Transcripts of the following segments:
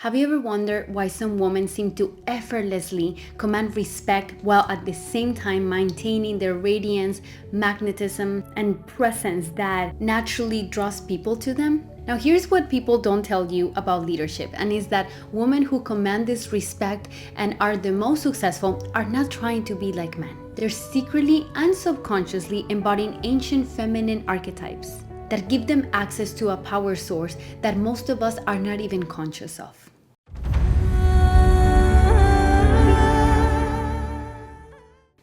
Have you ever wondered why some women seem to effortlessly command respect while at the same time maintaining their radiance, magnetism, and presence that naturally draws people to them? Now, here's what people don't tell you about leadership, and is that women who command this respect and are the most successful are not trying to be like men. They're secretly and subconsciously embodying ancient feminine archetypes that give them access to a power source that most of us are not even conscious of.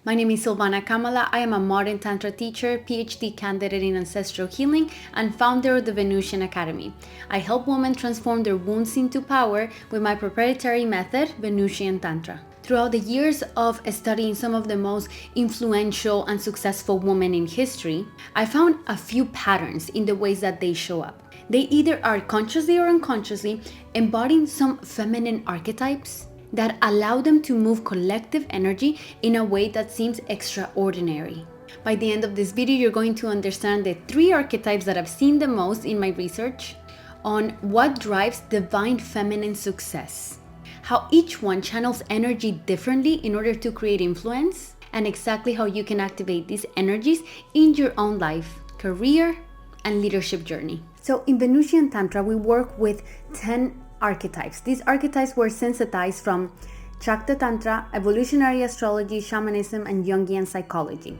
My name is Silvana Kamala. I am a modern Tantra teacher, PhD candidate in ancestral healing, and founder of the Venusian Academy. I help women transform their wounds into power with my proprietary method, Venusian Tantra. Throughout the years of studying some of the most influential and successful women in history, I found a few patterns in the ways that they show up. They either are consciously or unconsciously embodying some feminine archetypes that allow them to move collective energy in a way that seems extraordinary. By the end of this video, you're going to understand the 3 archetypes that I've seen the most in my research on what drives divine feminine success, how each one channels energy differently in order to create influence, and exactly how you can activate these energies in your own life, career, and leadership journey. So in Venusian Tantra, we work with 10 archetypes. These archetypes were sensitized from Shakta Tantra, evolutionary astrology, shamanism, and Jungian psychology.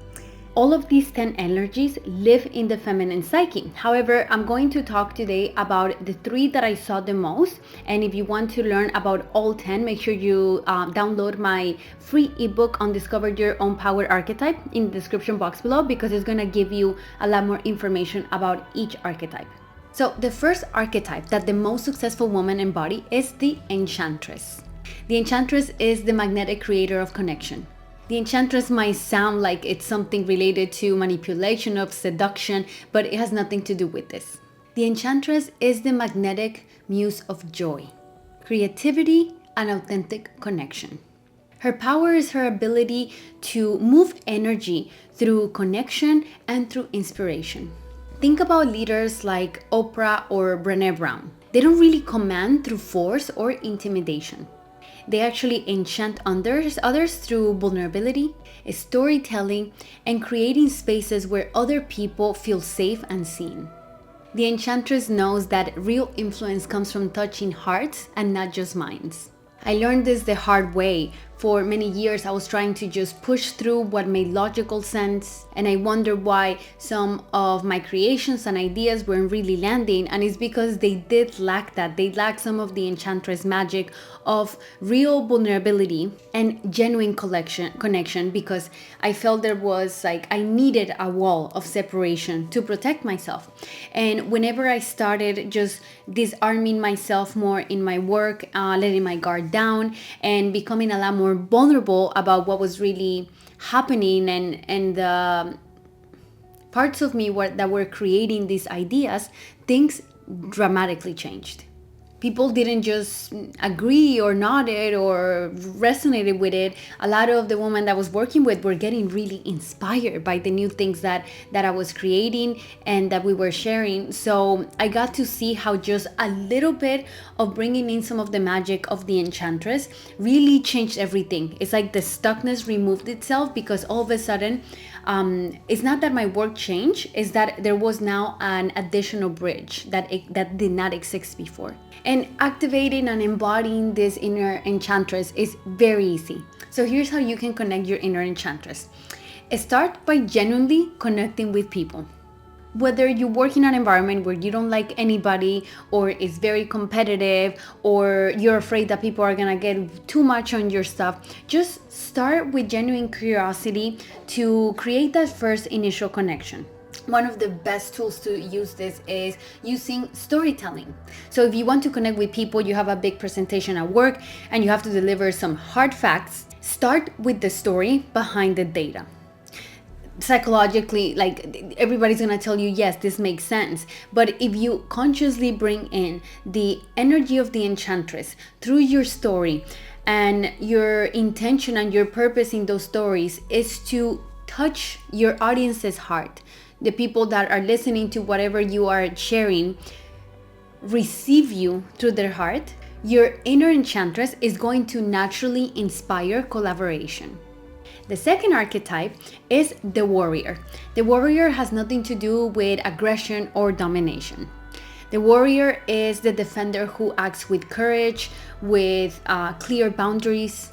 All of these 10 energies live in the feminine psyche. However, I'm going to talk today about the 3 that I saw the most. And if you want to learn about all 10, make sure you download my free ebook on Discover Your Own Power Archetype in the description box below, because it's going to give you a lot more information about each archetype. So the first archetype that the most successful women embody is the Enchantress. The Enchantress is the magnetic creator of connection. The Enchantress might sound like it's something related to manipulation of seduction, but it has nothing to do with this. The Enchantress is the magnetic muse of joy, creativity, and authentic connection. Her power is her ability to move energy through connection and through inspiration. Think about leaders like Oprah or Brené Brown. They don't really command through force or intimidation. They actually enchant others through vulnerability, storytelling, and creating spaces where other people feel safe and seen. The Enchantress knows that real influence comes from touching hearts and not just minds. I learned this the hard way. For many years, I was trying to just push through what made logical sense, and I wondered why some of my creations and ideas weren't really landing, and it's because they did lack that. They lacked some of the Enchantress magic of real vulnerability and genuine connection, because I felt there was I needed a wall of separation to protect myself. And whenever I started just disarming myself more in my work, letting my guard down, and becoming a lot more vulnerable about what was really happening and the parts of me that were creating these ideas, things dramatically changed. People didn't just agree or nodded or resonated with it. A lot of the women that I was working with were getting really inspired by the new things that I was creating and that we were sharing. So I got to see how just a little bit of bringing in some of the magic of the Enchantress really changed everything. It's like the stuckness removed itself, because all of a sudden, it's not that my work changed, it's that there was now an additional bridge that did not exist before. And activating and embodying this inner Enchantress is very easy. So here's how you can connect your inner Enchantress. Start by genuinely connecting with people. Whether you work in an environment where you don't like anybody, or it's very competitive, or you're afraid that people are gonna get too much on your stuff, just start with genuine curiosity to create that first initial connection. One of the best tools to use this is using storytelling. So if you want to connect with people, you have a big presentation at work and you have to deliver some hard facts, start with the story behind the data. Psychologically, everybody's gonna tell you, yes, this makes sense. But if you consciously bring in the energy of the Enchantress through your story, and your intention and your purpose in those stories is to touch your audience's heart, the people that are listening to whatever you are sharing receive you through their heart, Your inner enchantress is going to naturally inspire collaboration. The second archetype is the warrior. The warrior has nothing to do with aggression or domination. The warrior is the defender who acts with courage, with clear boundaries,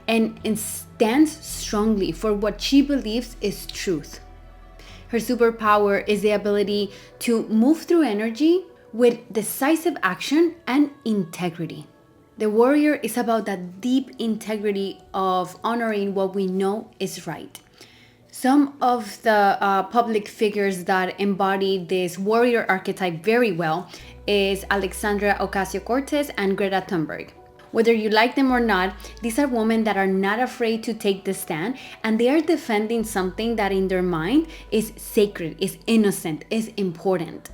and stands strongly for what she believes is truth. Her superpower is the ability to move through energy with decisive action and integrity. The warrior is about that deep integrity of honoring what we know is right. Some of the public figures that embody this warrior archetype very well is Alexandra Ocasio-Cortez and Greta Thunberg. Whether you like them or not, these are women that are not afraid to take the stand, and they are defending something that in their mind is sacred, is innocent, is important.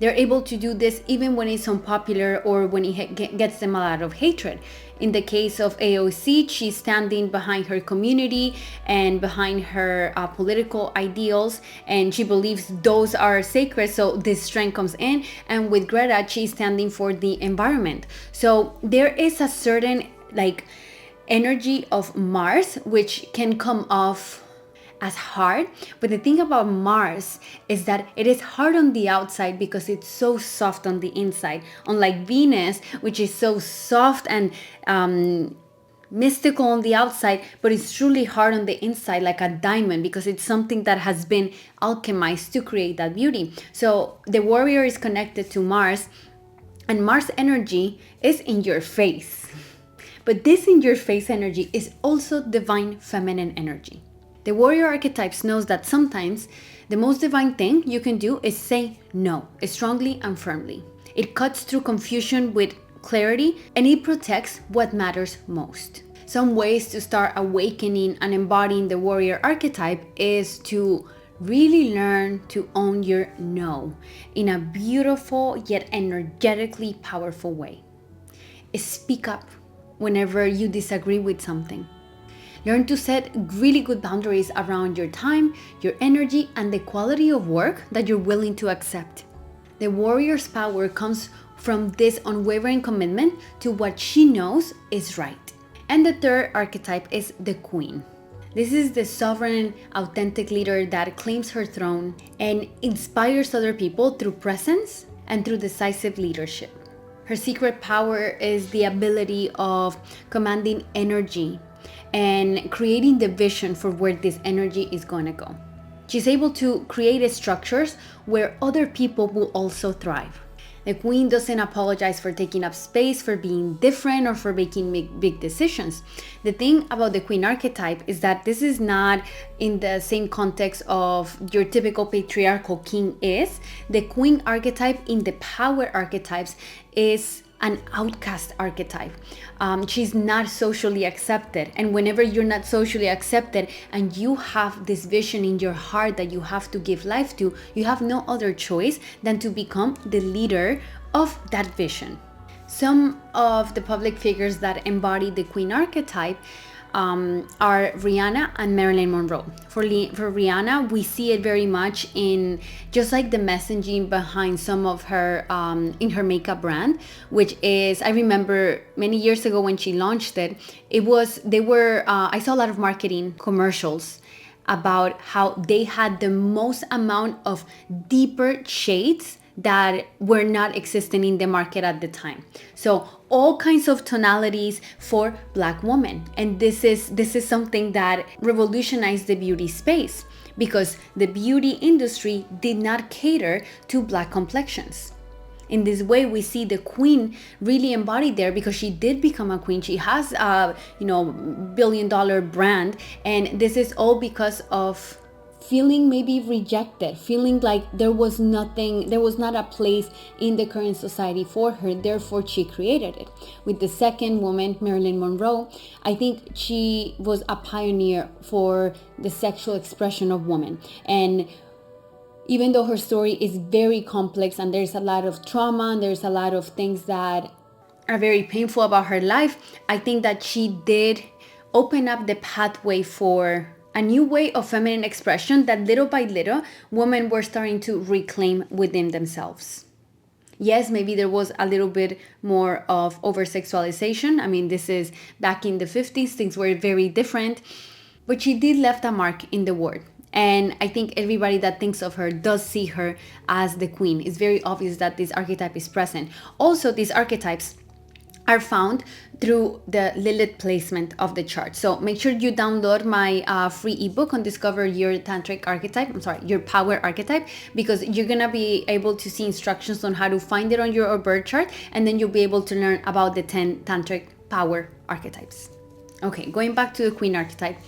They're able to do this even when it's unpopular or when it gets them a lot of hatred. In the case of AOC, she's standing behind her community and behind her political ideals, and she believes those are sacred, so this strength comes in. And with Greta, she's standing for the environment. So there is a certain energy of Mars which can come off as hard, but the thing about Mars is that it is hard on the outside because it's so soft on the inside, unlike Venus, which is so soft and mystical on the outside, but it's truly hard on the inside, like a diamond, because it's something that has been alchemized to create that beauty. So the warrior is connected to Mars, and Mars energy is in your face, but this in your face energy is also divine feminine energy. The warrior archetypes knows that sometimes the most divine thing you can do is say no, strongly and firmly. It cuts through confusion with clarity, and it protects what matters most. Some ways to start awakening and embodying the warrior archetype is to really learn to own your no in a beautiful yet energetically powerful way. Speak up whenever you disagree with something. Learn to set really good boundaries around your time, your energy, and the quality of work that you're willing to accept. The warrior's power comes from this unwavering commitment to what she knows is right. And the third archetype is the queen. This is the sovereign, authentic leader that claims her throne and inspires other people through presence and through decisive leadership. Her secret power is the ability of commanding energy and creating the vision for where this energy is going to go. She's able to create structures where other people will also thrive. The queen doesn't apologize for taking up space, for being different, or for making big decisions. The thing about the queen archetype is that this is not in the same context of your typical patriarchal king is. The queen archetype in the power archetypes is an outcast archetype. She's not socially accepted. And whenever you're not socially accepted and you have this vision in your heart that you have to give life to, you have no other choice than to become the leader of that vision. Some of the public figures that embody the queen archetype are Rihanna and Marilyn Monroe. For Rihanna, we see it very much in just like the messaging behind some of her in her makeup brand, which is, I remember many years ago when she launched it, I saw a lot of marketing commercials about how they had the most amount of deeper shades that were not existing in the market at the time. So all kinds of tonalities for Black women. And this is something that revolutionized the beauty space, because the beauty industry did not cater to Black complexions. In this way, we see the queen really embodied there, because she did become a queen. She has a billion-dollar brand, and this is all because of feeling maybe rejected, feeling like there was not a place in the current society for her, therefore she created it. With the second woman, Marilyn Monroe, I think she was a pioneer for the sexual expression of women. And even though her story is very complex and there's a lot of trauma and there's a lot of things that are very painful about her life, I think that she did open up the pathway for a new way of feminine expression that little by little women were starting to reclaim within themselves. Yes, maybe there was a little bit more of over sexualization. I mean, this is back in the 50s, things were very different, but she did left a mark in the world. And I think everybody that thinks of her does see her as the queen. It's very obvious that this archetype is present. Also, these archetypes are found through the Lilith placement of the chart. So make sure you download my free ebook on Discover Your Tantric Archetype. I'm sorry, your Power Archetype, because you're gonna be able to see instructions on how to find it on your birth chart, and then you'll be able to learn about the 10 Tantric Power Archetypes. Okay, going back to the Queen archetype.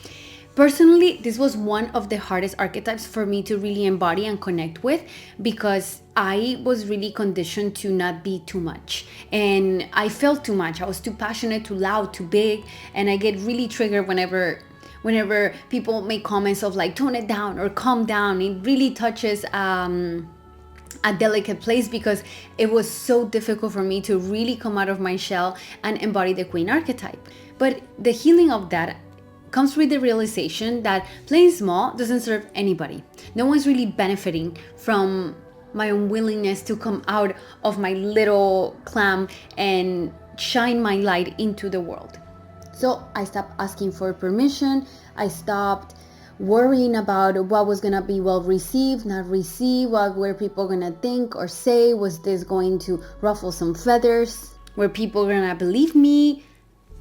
Personally, this was one of the hardest archetypes for me to really embody and connect with, because I was really conditioned to not be too much. And I felt too much. I was too passionate, too loud, too big. And I get really triggered whenever people make comments of like, tone it down or calm down. It really touches a delicate place, because it was so difficult for me to really come out of my shell and embody the Queen archetype. But the healing of that comes with the realization that playing small doesn't serve anybody. No one's really benefiting from my unwillingness to come out of my little clam and shine my light into the world. So I stopped asking for permission. I stopped worrying about what was gonna be well received, not received, what were people gonna think or say, was this going to ruffle some feathers, were people gonna believe me?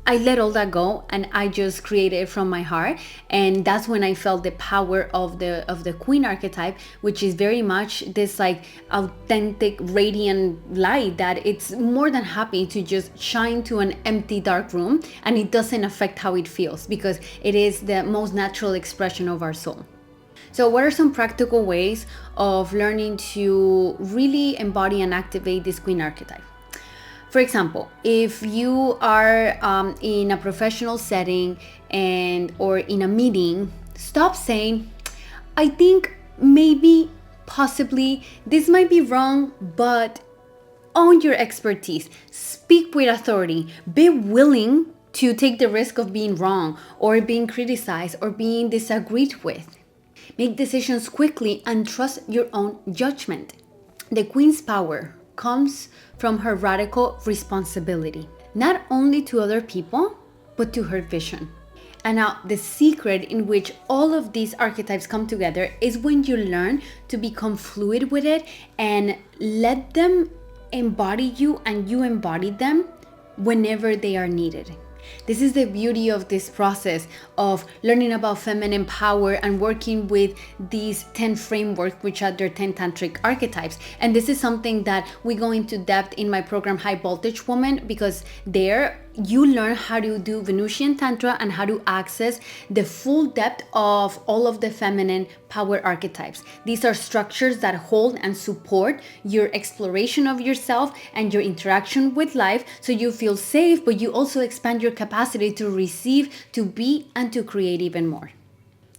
I let all that go, and I just created it from my heart. And that's when I felt the power of the Queen archetype, which is very much this like authentic, radiant light that it's more than happy to just shine to an empty, dark room, and it doesn't affect how it feels, because it is the most natural expression of our soul. So what are some practical ways of learning to really embody and activate this Queen archetype? For example, if you are in a professional setting or in a meeting, stop saying, I think maybe, possibly, this might be wrong, but own your expertise. Speak with authority. Be willing to take the risk of being wrong or being criticized or being disagreed with. Make decisions quickly and trust your own judgment. The Queen's power comes from her radical responsibility, not only to other people, but to her vision. And now the secret in which all of these archetypes come together is when you learn to become fluid with it and let them embody you and you embody them whenever they are needed. This is the beauty of this process of learning about feminine power and working with these 10 frameworks, which are their 10 tantric archetypes. And this is something that we go into depth in my program High Voltage Woman, because there you learn how to do Venusian Tantra and how to access the full depth of all of the feminine power archetypes. These are structures that hold and support your exploration of yourself and your interaction with life, so you feel safe, but you also expand your capacity to receive, to be, and to create even more.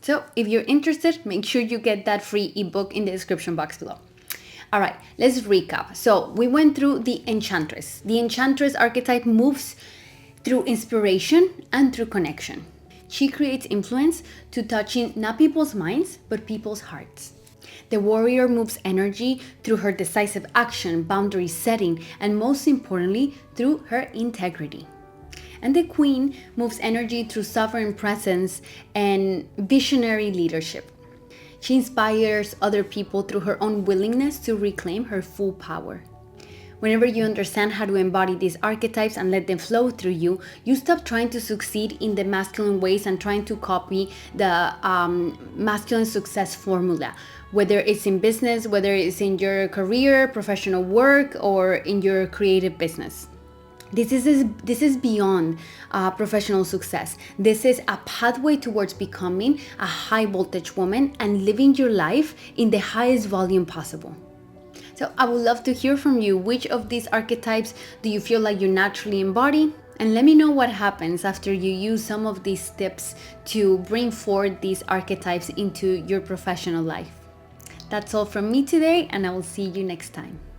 So if you're interested, make sure you get that free ebook in the description box below. All right, let's recap. So we went through the Enchantress. The Enchantress archetype moves through inspiration and through connection. She creates influence to touching not people's minds, but people's hearts. The warrior moves energy through her decisive action, boundary setting, and most importantly, through her integrity. And the queen moves energy through sovereign presence and visionary leadership. She inspires other people through her own willingness to reclaim her full power. Whenever you understand how to embody these archetypes and let them flow through you, you stop trying to succeed in the masculine ways and trying to copy the masculine success formula, whether it's in business, whether it's in your career, professional work, or in your creative business. This is beyond professional success. This is a pathway towards becoming a high voltage woman and living your life in the highest volume possible. So I would love to hear from you. Which of these archetypes do you feel like you naturally embody? And let me know what happens after you use some of these tips to bring forward these archetypes into your professional life. That's all from me today, and I will see you next time.